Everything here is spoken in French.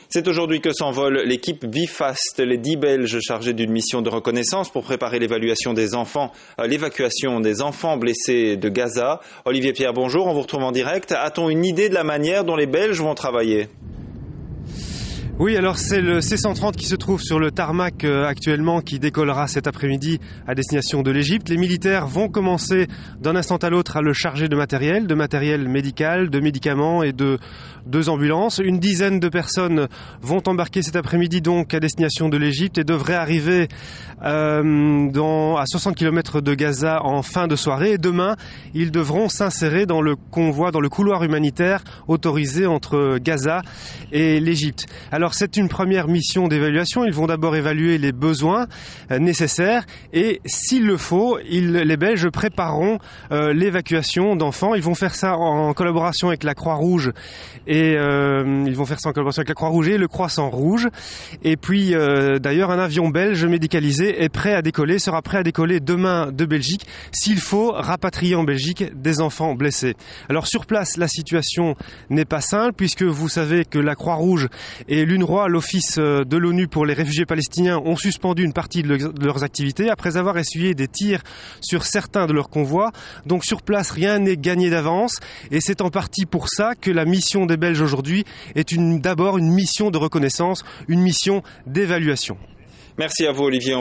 C'est aujourd'hui que s'envole l'équipe Bifast, les 10 Belges chargés d'une mission de reconnaissance pour préparer l'évacuation des enfants blessés de Gaza. Olivier Pierre, bonjour, on vous retrouve en direct. A-t-on une idée de la manière dont les Belges vont travailler ? Oui, alors c'est le C-130 qui se trouve sur le tarmac actuellement qui décollera cet après-midi à destination de l'Égypte. Les militaires vont commencer d'un instant à l'autre à le charger de matériel médical, de médicaments et de 2 ambulances. Une dizaine de personnes vont embarquer cet après-midi donc à destination de l'Égypte et devraient arriver à 60 km de Gaza en fin de soirée. Et demain, ils devront s'insérer dans le convoi, dans le couloir humanitaire autorisé entre Gaza et l'Égypte. Alors c'est une première mission d'évaluation. Ils vont d'abord évaluer les besoins nécessaires et s'il le faut, les Belges prépareront l'évacuation d'enfants. Ils vont faire ça en collaboration avec la Croix-Rouge et le Croissant Rouge. Et puis d'ailleurs un avion belge médicalisé sera prêt à décoller demain de Belgique s'il faut rapatrier en Belgique des enfants blessés. Alors sur place, la situation n'est pas simple puisque vous savez que la Croix-Rouge et l'UNRWA, l'Office de l'ONU pour les réfugiés palestiniens, ont suspendu une partie de leurs activités après avoir essuyé des tirs sur certains de leurs convois. Donc sur place, rien n'est gagné d'avance et c'est en partie pour ça que la mission des Belges aujourd'hui est d'abord une mission de reconnaissance, une mission d'évaluation. Merci à vous Olivier.